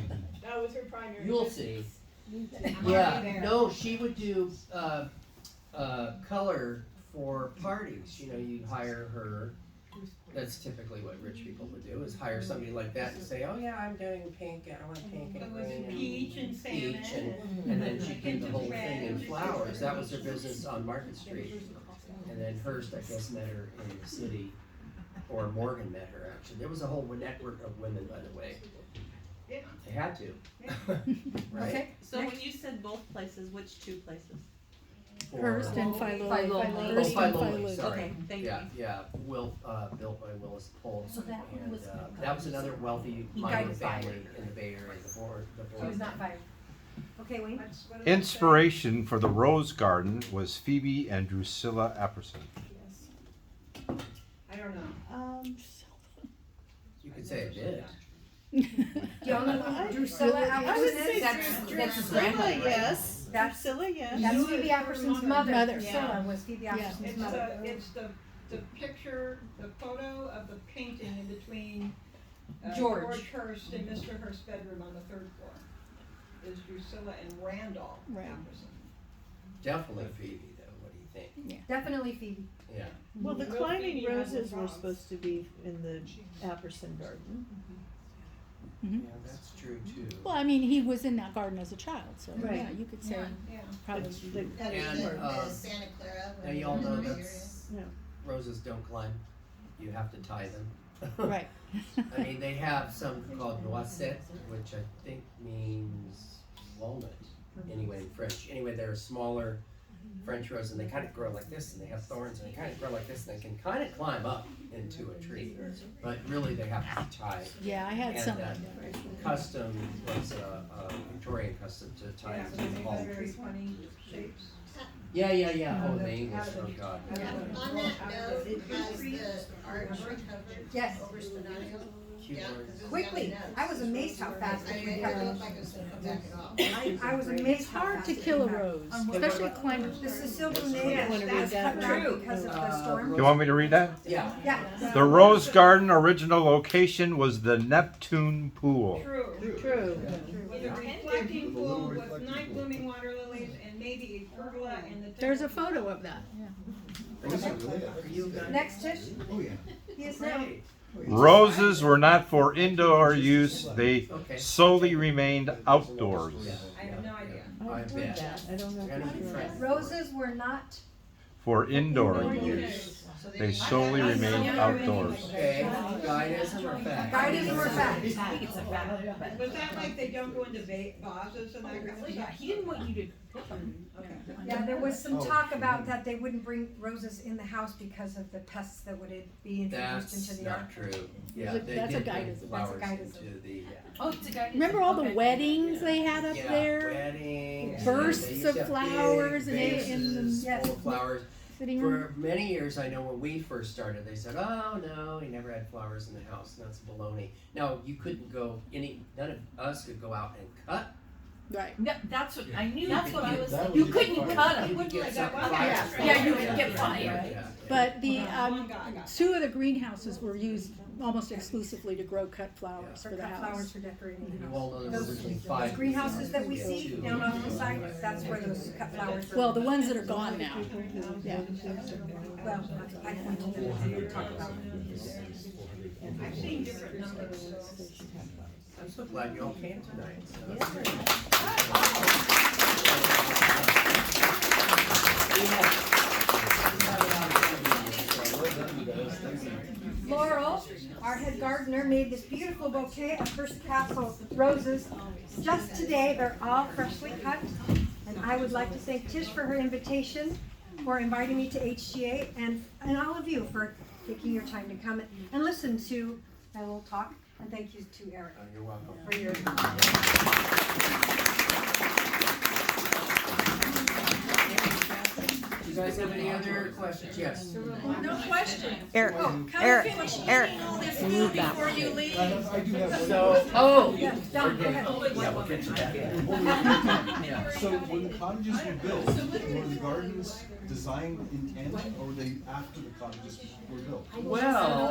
That was her primary You'll business. see. Yeah, no, she would do color for parties. You know, you'd hire her That's typically what rich people would do, is hire somebody like that and say, oh yeah, I'm doing pink, I want pink and green and Peach and peach, salmon. and then she'd do the whole thing in flowers. That was their business on Market Street. And then Hearst, I guess, met her in the city, or Morgan met her actually. There was a whole network of women, by the way. They had to, right? Okay. So when you said both places, which two places? Hearst and Philo. Oh, Hearst and Philo, Philo. sorry. Okay, thank Yeah, you. yeah, built by Willis Polk. So that one And, was- that was another wealthy He mining died family fired. in the Bay Area before. He was not fired. Okay, Wayne? Inspiration for the Rose Garden was Phoebe and Drusilla Apperson. I don't know. You could say it did. Do y'all know who Drusilla Apperson is? That's Drusilla, yes. That's, Drusilla, yes. that's Phoebe Apperson's mother. Mother. Drusilla was Phoebe Apperson's It's mother. it's the picture, the photo of the painting in between George. Hearst and Mr. Hearst's bedroom on the 3rd floor is Drusilla and Randolph Right. Apperson. Definitely Phoebe, though. What do you think? Definitely Phoebe. Yeah. Well, the Real climbing Phoebe has roses the were bronze. supposed to be in the Apperson garden. Yeah, that's true too. Well, I mean, he was in that garden as a child, so Right. yeah, you could say Yeah. probably. The- And, The Santa Clara. Now when you all we know were in the that's, Yeah. roses don't climb. You have to tie them. Right. I mean, they have some called noisette, which I think means walnut, anyway, in French. Anyway, they're smaller French roses, and they kind of grow like this, and they have thorns, and they kind of grow like this, and they can kind of climb up into a tree. But really, they have to be tied. Yeah, I had And some. that custom was a Victorian custom to tie Yeah, them so to they the make palm very tree. funny shapes. Yeah. Oh, the English, oh God. On that note, has the arch recovered Yes. over Stonario? Cute Yeah, words. 'cause it was Quickly. down nuts. I was amazed how fast I it didn't recovered. look like it was gonna come back at all. I was amazed It's how hard fast to it kill a came back. rose, especially climbers. The Cecile Brunet, Yes, wanna read that's that cut one? down because of the storm. You want me to read that? Yeah. Yeah. The Rose Garden original location was the Neptune Pool. True. True. With a reflecting pool with night blooming water lilies and maybe a pergola and the. There's a photo of that. Yeah. Are you guys? Next, Tish? Oh, yeah. He is now. Great. Roses were not for indoor use, they Okay. solely remained outdoors. I have no idea. I bet. I don't know. Gotta be friends. Roses were not. For indoor Okay. use, So they solely remained outdoors. Okay, guidance or fact? Guidance or fact? Was that like they don't go into vases and that kind of stuff? He didn't want you to pick them. Yeah, there was some talk about that they wouldn't bring roses in the house because of the pests that would be introduced into That's the yard. not true. Yeah, That's a- they that's a did bring guidance. flowers Guidance. into the, Oh, it's a guy. Remember all the weddings they had up yeah, there? weddings. Bursts they used to of have flowers big and in the- vases Yes. full of flowers. Sitting room. For many years, I know when we first started, they said, "Oh no, he never had flowers in the house." And that's baloney. Now you couldn't go. None of us could go out and cut. Right. No, that's what, I knew. That's what I was That You would couldn't get cut fired. them. You would get some Yeah. flowers. Yeah, you could get fired. Yeah. But the One guy got. two of the greenhouses were used almost exclusively to grow cut flowers Or for the cut flowers house. for decorating the You house. all know there were Those originally 5 greenhouses that we Yeah, see two. down off the side, that's where those cut flowers were. Well, the ones that are gone now. Yeah. Well, I pointed them out and talked about them. I've seen different numbers, so. I'm so glad you all came tonight. So that's great. Laurel, our head gardener, made this beautiful bouquet of Hearst Castle roses just today. They're all freshly cut. And I would like to thank Tish for her invitation, for inviting me to HGA, and all of you for taking your time to come and listen to my little talk. And thank you to Eric Oh, you're welcome. for your. Do you guys have any other questions? Yes. No question. Eric, Come Eric, finish Eric. eating all this food before you leave. I do have one. So, oh, Yeah, Don, go ahead. yeah, we'll get to that. Yeah. So when the cottages were built, were the gardens designed in tandem, or were they after the cottages were built? Well,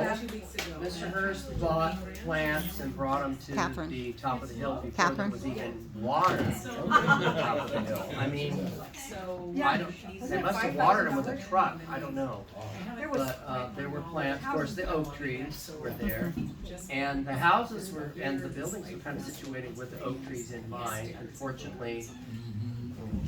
Mr. Hearst bought plants and brought them to Catherine. the top of the hill before Catherine. there was even water on the top of the hill. I mean, So. I don't, they must have watered them with a truck, I don't know. There was, But there were plants, of course, the oak trees were there. And the houses were, and the buildings were kind of situated with the oak trees in mind. Unfortunately,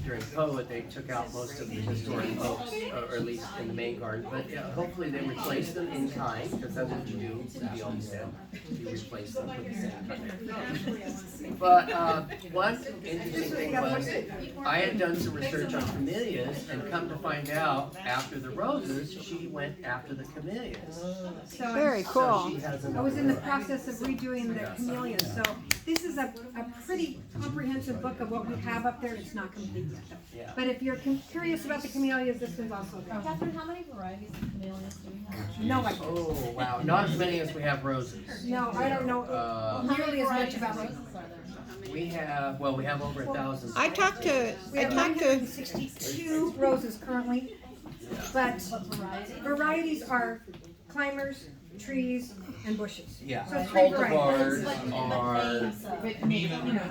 during COVID, they took out most of the historic oaks, or at least in the main garden. But hopefully they replaced them in kind, because that's what you do with the homestead. You replace them with the same kind. But one interesting thing was, I had done some research on camellias, and come to find out, after the roses, she went after the camellias. So Very So cool. she has I was in the process of redoing the camellias, so this is a pretty comprehensive book of what we have up there. It's not complete yet. Yeah. But if you're curious about the camellias, this one's also there. Catherine, how many varieties of camellias do we have? No idea. Oh, wow, not as many as we have roses. No, I don't know Uh, nearly as much about it. We have over 1,000. I talked to, We I have talked to, 962 roses currently, but varieties are climbers, trees, and bushes. Yeah, So three cultivars varieties. are,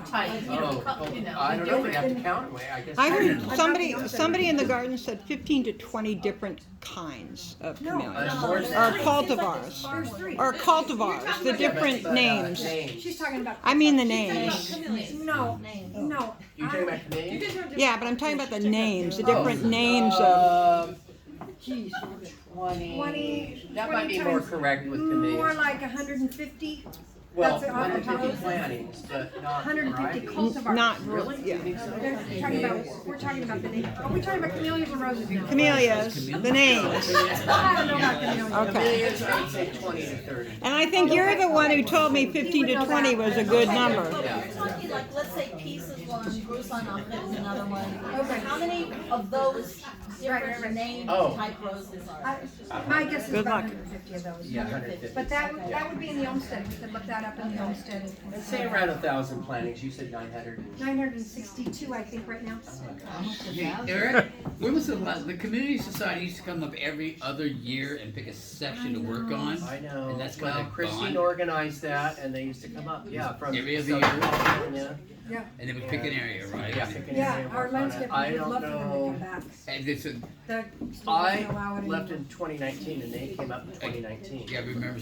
Type, I don't know, we have to count them, I guess. I heard I've got somebody, the somebody in the garden said 15 to 20 different kinds of No, camellias. more Or than cultivars. There's three. Or cultivars, the different names. She's talking about. I mean the She's talking names. about camellias. No, You talking about camellias? Yeah, but I'm talking about the names, the different names of. Geez, 20, 20, that might be 20 more times correct with more camellias. like 150. Well, That's off the top 150 of- plantings, but not 150 varieties. cultivars. Not Really? yeah. You think so? We're talking about the name. Are we talking about camellias or roses now? Camellias, the names. I don't know about camellias. Okay. Camellias, I would say 20 to 30. And I think you're the one who told me 15 to 20 was a good number. Yeah. We're talking like, let's say Peace is one, Grusanach is another one. Okay, how many of those different named Oh. type roses are? My guess is Good about luck. 150 of those. Yeah, 150. But that would be in the Olmsted. We could look that up in the Olmsted. Let's say around 1,000 plantings, you said 900. 962, I think, right now. Hey, Eric, when was the last, the community society used to come up every other year and pick a section to work on? I know. And that's Well, kind of Christine gone. organized that, and they used to come up, yeah, from Every other Southern year? California. Yeah. And they would pick an area, right? Yeah, pick an Yeah, area, our work on landscape, it. I we'd don't love for them to know. come back. And it's a, The state I doesn't allow it left anymore. in 2019, and they came up in 2019. yeah, remember.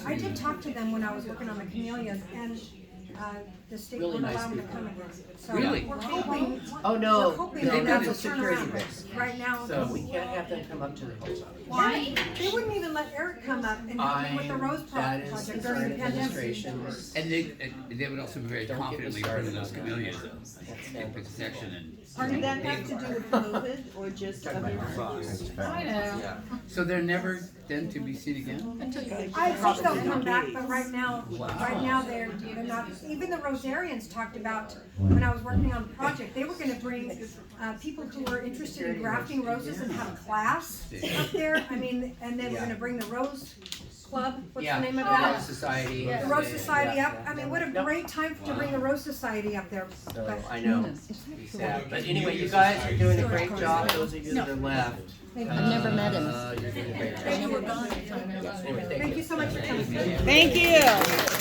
I did talk to them when I was working on the camellias, and the state Really wouldn't nice allow them to people. come again. So Really? we're hoping, Oh, no, we're hoping no, that that's a that's a security turnaround. risk. Right now, So we can't have them come up to the hillside. why? They wouldn't even let Eric come up and help me with the Rose That is project the during current the pandemic. administration's. And they would also be very Don't get me confidently started put in those on that. camellias. They pick a section and. Did that have to do with COVID or just other? I know. So they're never then to be seen again? I think they'll come back, but right now they're not, even the Rosarians talked about, when I was working on the project, they were gonna bring, people who were interested in grafting roses and have a class up there, I mean, and they were gonna bring the Rose Club, what's the name of Rose that? Society. The Rose Society Yeah, up, yeah. I mean, what a great time to bring the Rose Society up there. So, But I know, it's sad, but anyway, you guys are doing a great job, those of you that are left. I've never met him. You're doing a great job. Thank you. Anyway, Thank you so much for coming. Thank you.